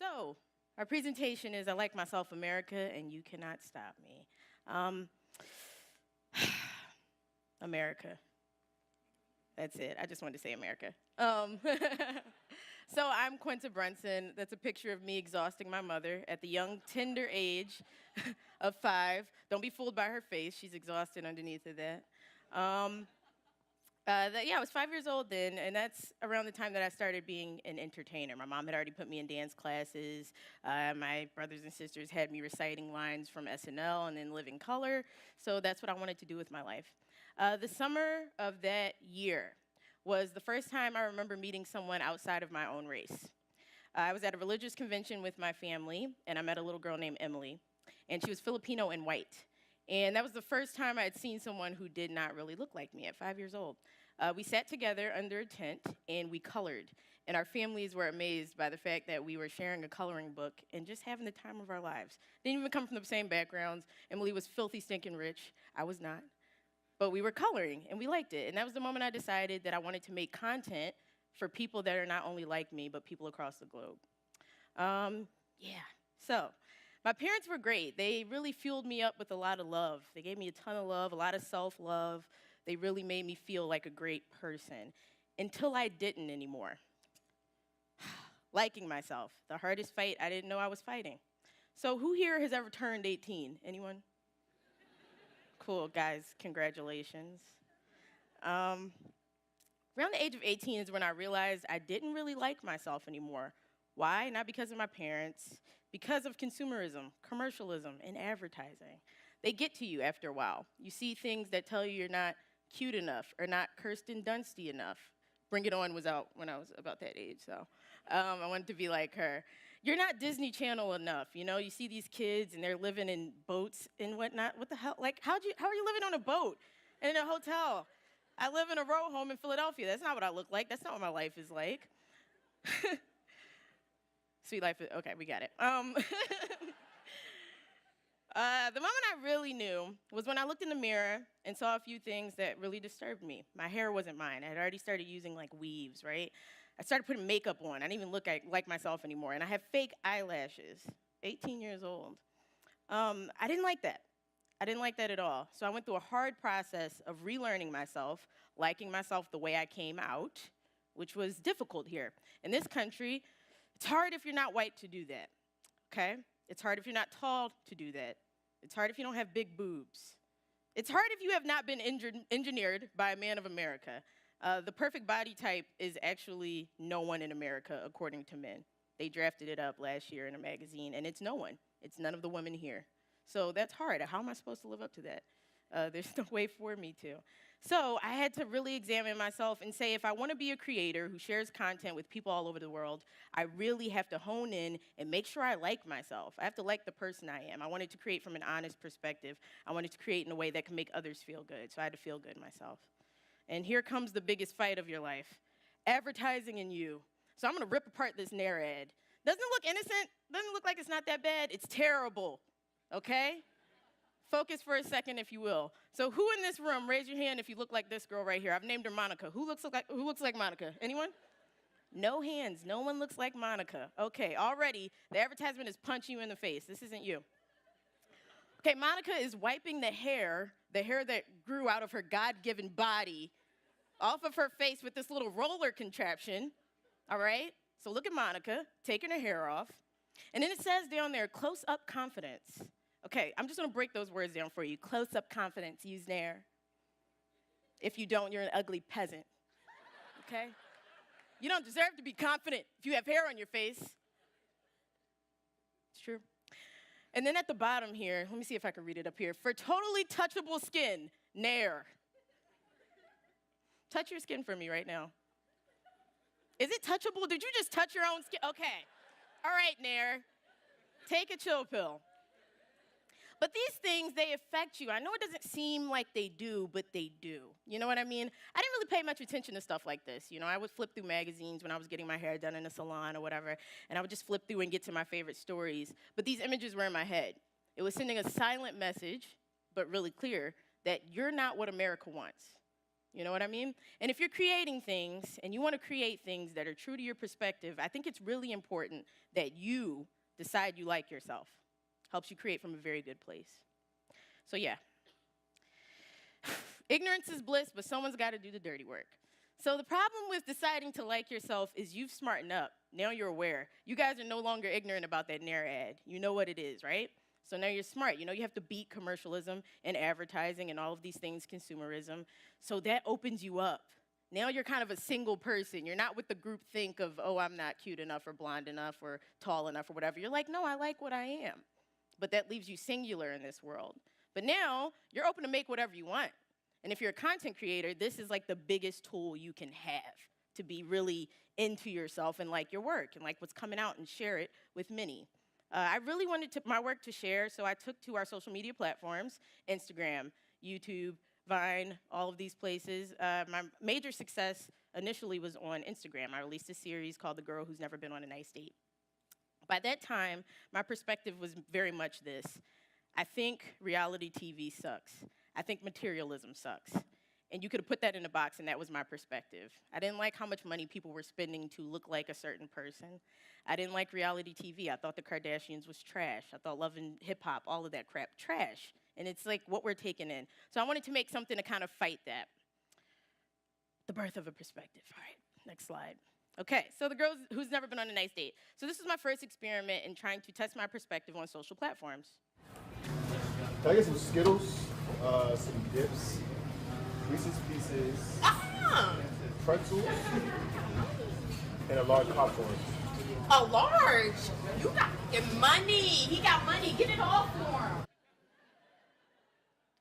So, our presentation is I Like Myself America, and you cannot stop me. Um, America. That's it. I just wanted to say America. So, I'm Quinta Brunson. That's a picture of me exhausting my mother at the young, tender age of 5. Don't be fooled by her face. She's exhausted underneath of that. Um, I was 5 years old then, and that's around the time that I started being an entertainer. My mom had already put me in dance classes. My brothers and sisters had me reciting lines from SNL and then Living Color, so that's what I wanted to do with my life. The summer of that year was the first time I remember meeting someone outside of my own race. I was at a religious convention with my family, and I met a little girl named Emily, and she was Filipino and white. And that was the first time I had seen someone who did not really look like me at 5 years old. We sat together under a tent and we colored. And our families were amazed by the fact that we were sharing a coloring book and just having the time of our lives. Didn't even come from the same backgrounds. Emily was filthy, stinking rich. I was not. But we were coloring and we liked it. And that was the moment I decided that I wanted to make content for people that are not only like me, but people across the globe. So my parents were great. They really fueled me up with a lot of love. They gave me a ton of love, a lot of self-love. They really made me feel like a great person until I didn't anymore. Liking myself, the hardest fight I didn't know I was fighting. So who here has ever turned 18? Anyone? Cool, guys, congratulations. Around the age of 18 is when I realized I didn't really like myself anymore. Why? Not because of my parents, because of consumerism, commercialism, and advertising. They get to you after a while. You see things that tell you you're not cute enough or not Kirsten Dunsty enough. Bring It On was out when I was about that age, so I wanted to be like her. You're not Disney Channel enough, you know? You see these kids and they're living in boats and whatnot. What the hell? Like, how are you living on a boat and in a hotel? I live in a row home in Philadelphia. That's not what I look like. That's not what my life is like. Sweet life, okay, we got it. The moment I really knew was when I looked in the mirror and saw a few things that really disturbed me. My hair wasn't mine. I had already started using like weaves, right? I started putting makeup on. I didn't even look like myself anymore. And I have fake eyelashes, 18 years old. I didn't like that. I didn't like that at all. So I went through a hard process of relearning myself, liking myself the way I came out, which was difficult here. In this country, it's hard if you're not white to do that, okay? It's hard if you're not tall to do that. It's hard if you don't have big boobs. It's hard if you have not been engineered by a man of America. The perfect body type is actually no one in America, according to men. They drafted it up last year in a magazine, and it's no one. It's none of the women here. So that's hard. How am I supposed to live up to that? There's no way for me to. So I had to really examine myself and say, if I want to be a creator who shares content with people all over the world, I really have to hone in and make sure I like myself. I have to like the person I am. I wanted to create from an honest perspective. I wanted to create in a way that can make others feel good, so I had to feel good myself. And here comes the biggest fight of your life, advertising and you. So I'm going to rip apart this Nair ad. Doesn't it look innocent? Doesn't it look like it's not that bad? It's terrible, okay? Focus for a second, if you will. So who in this room, raise your hand if you look like this girl right here. I've named her Monica. Who looks like Monica? Anyone? No hands. No one looks like Monica. Okay, already the advertisement is punching you in the face. This isn't you. Okay, Monica is wiping the hair that grew out of her God-given body, off of her face with this little roller contraption, all right? So look at Monica taking her hair off. And then it says down there, close-up confidence. Okay, I'm just going to break those words down for you. Close-up confidence, use Nair. If you don't, you're an ugly peasant, okay? You don't deserve to be confident if you have hair on your face. It's true. And then at the bottom here, let me see if I can read it up here. For totally touchable skin, Nair. Touch your skin for me right now. Is it touchable? Did you just touch your own skin? Okay. All right, Nair. Take a chill pill. But these things, they affect you. I know it doesn't seem like they do, but they do. You know what I mean? I didn't really pay much attention to stuff like this. You know, I would flip through magazines when I was getting my hair done in a salon or whatever, and I would just flip through and get to my favorite stories. But these images were in my head. It was sending a silent message, but really clear, that you're not what America wants. You know what I mean? And if you're creating things and you want to create things that are true to your perspective, I think it's really important that you decide you like yourself. Helps you create from a very good place. So yeah, ignorance is bliss, but someone's got to do the dirty work. So the problem with deciding to like yourself is you've smartened up. Now you're aware. You guys are no longer ignorant about that Nair ad. You know what it is, right? So now you're smart. You know you have to beat commercialism and advertising and all of these things, consumerism. So that opens you up. Now you're kind of a single person. You're not with the group think of, oh, I'm not cute enough or blonde enough or tall enough or whatever. You're like, no, I like what I am. But that leaves you singular in this world. But now you're open to make whatever you want. And if you're a content creator, this is like the biggest tool you can have to be really into yourself and like your work and like what's coming out and share it with many. I really wanted my work to share, so I took to our social media platforms, Instagram, YouTube, Vine, all of these places. My major success initially was on Instagram. I released a series called The Girl Who's Never Been on a Nice Date. By that time, my perspective was very much this. I think reality TV sucks. I think materialism sucks. And you could have put that in a box, and that was my perspective. I didn't like how much money people were spending to look like a certain person. I didn't like reality TV. I thought the Kardashians was trash. I thought Love and Hip Hop, all of that crap, trash. And it's like what we're taking in. So I wanted to make something to kind of fight that. The birth of a perspective. All right, next slide. Okay, so The Girl Who's Never Been on a Nice Date. So this was my first experiment in trying to test my perspective on social platforms. Can I get some Skittles, some dips, Reese's Pieces, pretzels, and a large popcorn? A large? You got money. He got money. Get it all for him.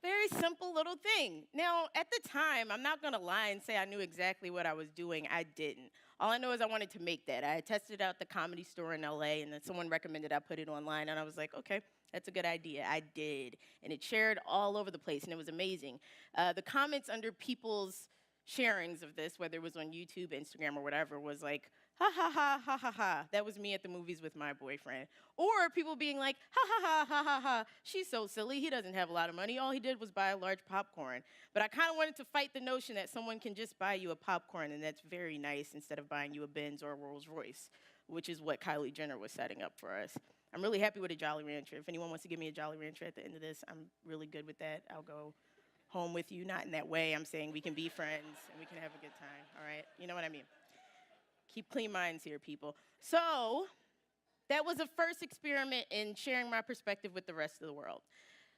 Very simple little thing. Now, at the time, I'm not going to lie and say I knew exactly what I was doing. I didn't. All I know is I wanted to make that. I had tested out the Comedy Store in LA, and then someone recommended I put it online, and I was like, okay, that's a good idea. I did. And it shared all over the place, and it was amazing. The comments under people's sharings of this, whether it was on YouTube, Instagram, or whatever, was like, ha, ha, ha, ha, ha, ha. That was me at the movies with my boyfriend. Or people being like, ha, ha, ha, ha, ha, ha. She's so silly. He doesn't have a lot of money. All he did was buy a large popcorn. But I kind of wanted to fight the notion that someone can just buy you a popcorn, and that's very nice, instead of buying you a Benz or a Rolls Royce, which is what Kylie Jenner was setting up for us. I'm really happy with a Jolly Rancher. If anyone wants to give me a Jolly Rancher at the end of this, I'm really good with that. I'll go home with you. Not in that way. I'm saying we can be friends and we can have a good time, all right? You know what I mean? Keep clean minds here, people. So that was the first experiment in sharing my perspective with the rest of the world.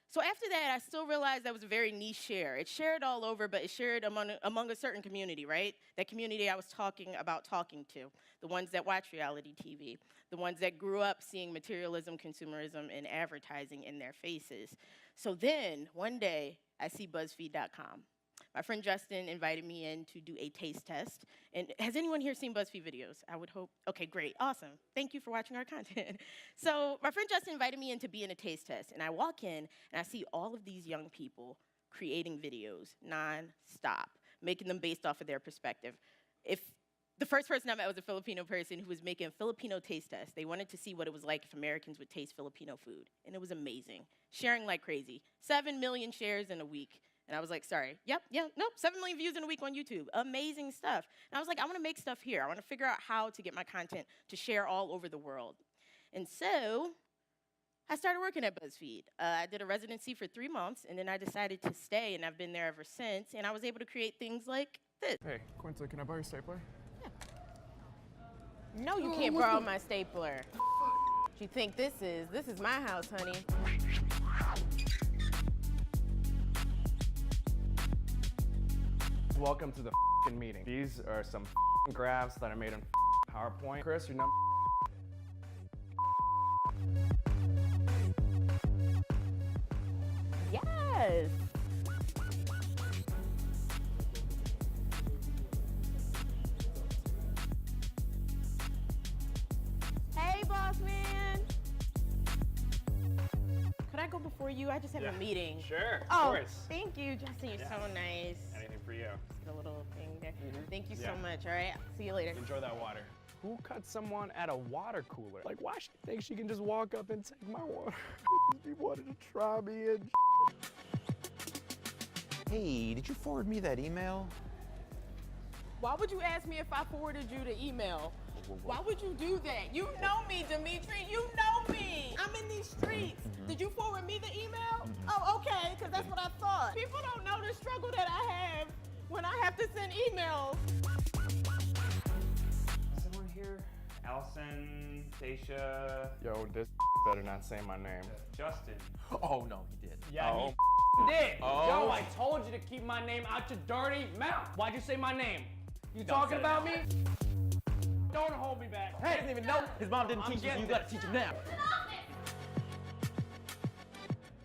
So after that, I still realized that was a very niche share. It shared all over, but it shared among a certain community, right? That community I was talking to, the ones that watch reality TV, the ones that grew up seeing materialism, consumerism, and advertising in their faces. So then, one day, I see BuzzFeed.com. My friend Justin invited me in to do a taste test. And has anyone here seen BuzzFeed videos? I would hope. Okay, great, awesome. Thank you for watching our content. So my friend Justin invited me in to be in a taste test. And I walk in, and I see all of these young people creating videos non-stop, making them based off of their perspective. If the first person I met was a Filipino person who was making a Filipino taste test. They wanted to see what it was like if Americans would taste Filipino food. And it was amazing. Sharing like crazy. 7 million shares in a week. And I was like, sorry, nope, 7 million views in a week on YouTube. Amazing stuff. And I was like, I want to make stuff here. I want to figure out how to get my content to share all over the world. And so I started working at BuzzFeed. I did a residency for 3 months, and then I decided to stay, and I've been there ever since. And I was able to create things like this. Hey, Quinta, can I borrow your stapler? No, you can't borrow my stapler. What you think this is? This is my house, honey. Welcome to the meeting. These are some graphs that I made in PowerPoint. Chris, your number. Yes. Hey, boss man. Could I go before you? I just have a meeting. Sure, of Oh, course. thank you, Justin. You're so nice. Anything for you. Just a little thing there. Thank you so Yeah. much. All right. See you later. Enjoy that water. Who cut someone at a water cooler? Like, why she think she can just walk up and take my water? He wanted to try me and Hey, did you forward me that email? Why would you ask me if I forwarded you the email? Why would you do that? You know me, Dimitri. You know me. I'm in these streets. Did you forward me the email? Oh, okay, because that's what I thought. People don't know the struggle that I have when I have to send emails. Someone here? Allison, Tasha, Yo, this better not say my name. Justin. Oh, no, he did. Yeah, Oh. he did. Oh. Yo, I told you to keep my name out your dirty mouth. Why'd you say my name? You Don't talking say about that. me? Don't hold me back. He doesn't even know. His mom didn't I'm teach him, so you getting gotta teach him now.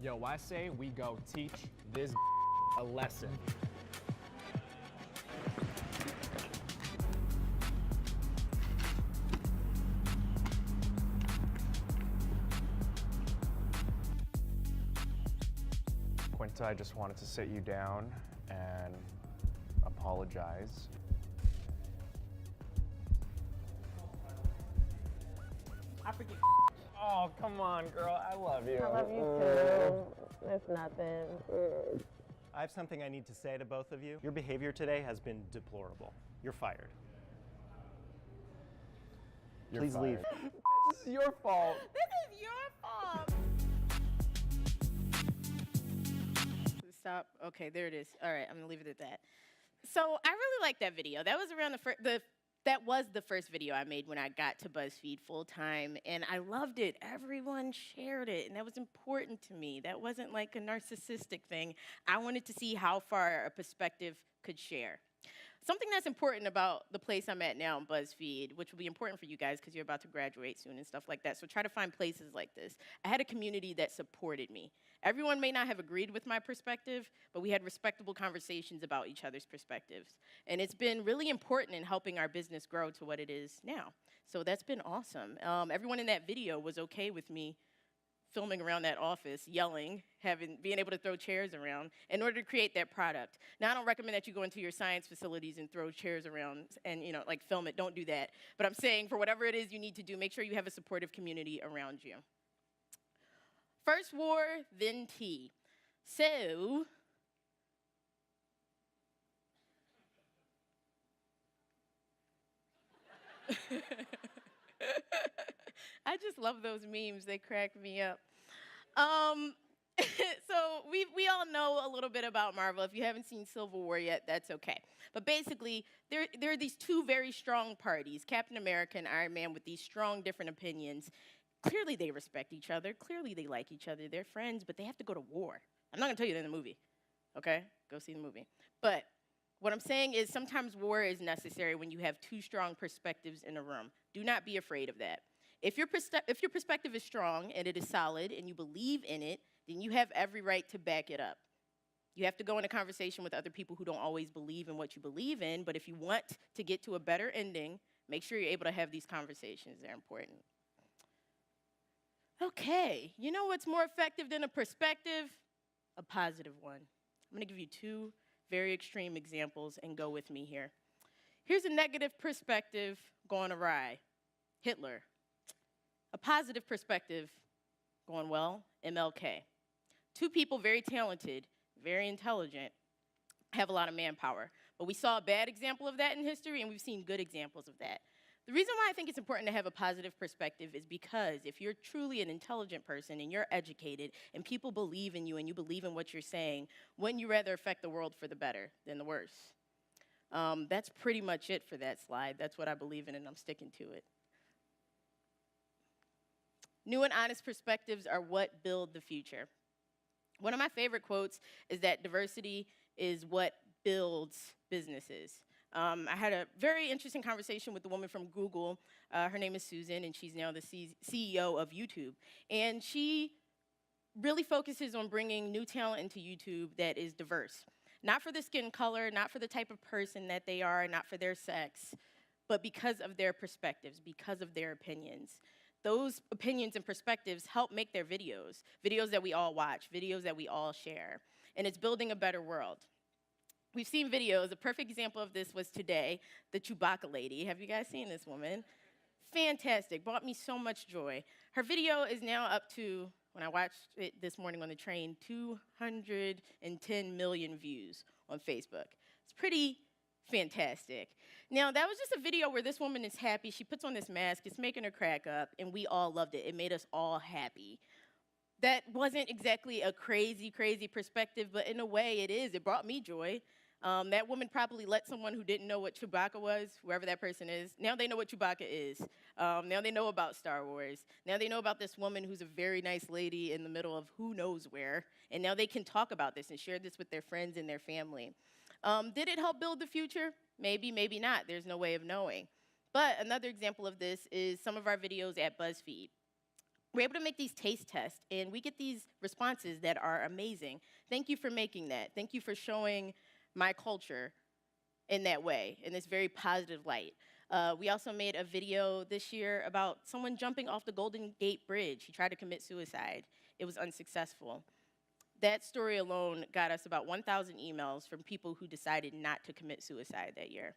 Yo, I say we go teach this a lesson. Quinta, I just wanted to sit you down and apologize. I forget. Oh, come on, girl. I love you. I love you too. It's nothing. I have something I need to say to both of you. Your behavior today has been deplorable. You're fired. You're Please leave. fired. This is your fault. This is your fault. Stop. Okay, there it is. All right, I'm gonna leave it at that. So I really like that video. That was around that was the first video I made when I got to BuzzFeed full time, and I loved it. Everyone shared it, and that was important to me. That wasn't like a narcissistic thing. I wanted to see how far a perspective could share. Something that's important about the place I'm at now in BuzzFeed, which will be important for you guys because you're about to graduate soon and stuff like that, so try to find places like this. I had a community that supported me. Everyone may not have agreed with my perspective, but we had respectable conversations about each other's perspectives. And it's been really important in helping our business grow to what it is now. So that's been awesome. Everyone in that video was okay with me filming around that office, yelling, being able to throw chairs around in order to create that product. Now, I don't recommend that you go into your science facilities and throw chairs around and, like film it. Don't do that. But I'm saying for whatever it is you need to do, make sure you have a supportive community around you. First war, then tea. So, I just love those memes. They crack me up. So we all know a little bit about Marvel. If you haven't seen Civil War yet, that's okay. But basically, there are these two very strong parties, Captain America and Iron Man, with these strong different opinions. Clearly, they respect each other. Clearly, they like each other. They're friends, but they have to go to war. I'm not going to tell you that in the movie, okay? Go see the movie. But what I'm saying is sometimes war is necessary when you have two strong perspectives in a room. Do not be afraid of that. If your perspective is strong and it is solid and you believe in it, then you have every right to back it up. You have to go in a conversation with other people who don't always believe in what you believe in, but if you want to get to a better ending, make sure you're able to have these conversations. They're important. Okay, you know what's more effective than a perspective? A positive one. I'm going to give you two very extreme examples and go with me here. Here's a negative perspective going awry. Hitler. A positive perspective going well. MLK. Two people very talented, very intelligent, have a lot of manpower. But we saw a bad example of that in history, and we've seen good examples of that. The reason why I think it's important to have a positive perspective is because if you're truly an intelligent person and you're educated and people believe in you and you believe in what you're saying, wouldn't you rather affect the world for the better than the worse? That's pretty much it for that slide. That's what I believe in, and I'm sticking to it. New and honest perspectives are what build the future. One of my favorite quotes is that diversity is what builds businesses. I had a very interesting conversation with the woman from Google. Her name is Susan, and she's now the CEO of YouTube. And she really focuses on bringing new talent into YouTube that is diverse. Not for the skin color, not for the type of person that they are, not for their sex, but because of their perspectives, because of their opinions. Those opinions and perspectives help make their videos, videos that we all watch, videos that we all share. And it's building a better world. We've seen videos. A perfect example of this was today, the Chewbacca lady. Have you guys seen this woman? Fantastic. Brought me so much joy. Her video is now up to, when I watched it this morning on the train, 210 million views on Facebook. It's pretty fantastic. Now, that was just a video where this woman is happy. She puts on this mask. It's making her crack up, and we all loved it. It made us all happy. That wasn't exactly a crazy, crazy perspective, but in a way it is. It brought me joy. That woman probably let someone who didn't know what Chewbacca was, whoever that person is, now they know what Chewbacca is. Now they know about Star Wars. Now they know about this woman who's a very nice lady in the middle of who knows where. And now they can talk about this and share this with their friends and their family. Did it help build the future? Maybe, maybe not. There's no way of knowing. But another example of this is some of our videos at BuzzFeed. We're able to make these taste tests, and we get these responses that are amazing. Thank you for making that. Thank you for showing my culture in that way, in this very positive light. We also made a video this year about someone jumping off the Golden Gate Bridge. He tried to commit suicide. It was unsuccessful. That story alone got us about 1,000 emails from people who decided not to commit suicide that year.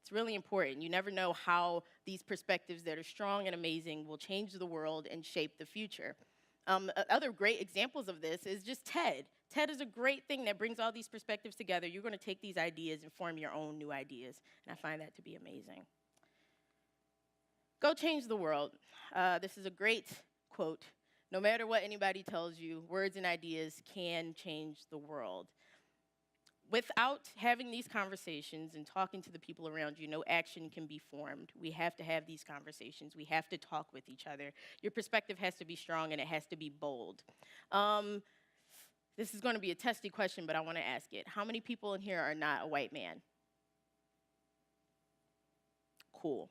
It's really important. You never know how these perspectives that are strong and amazing will change the world and shape the future. Other great examples of this is just TED. TED is a great thing that brings all these perspectives together. You're going to take these ideas and form your own new ideas, and I find that to be amazing. Go change the world. This is a great quote. No matter what anybody tells you, words and ideas can change the world. Without having these conversations and talking to the people around you, no action can be formed. We have to have these conversations. We have to talk with each other. Your perspective has to be strong, and it has to be bold. This is going to be a testy question, but I want to ask it. How many people in here are not a white man? Cool.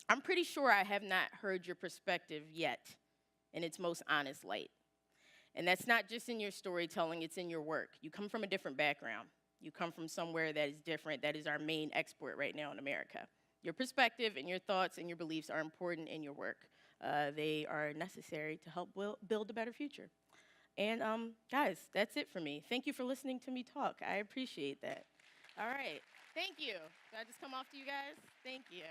I'm pretty sure I have not heard your perspective yet in its most honest light. And that's not just in your storytelling, it's in your work. You come from a different background. You come from somewhere that is different. That is our main export right now in America. Your perspective and your thoughts and your beliefs are important in your work. They are necessary to help build a better future. And guys, that's it for me. Thank you for listening to me talk. I appreciate that. All right, thank you. Did I just come off to you guys? Thank you.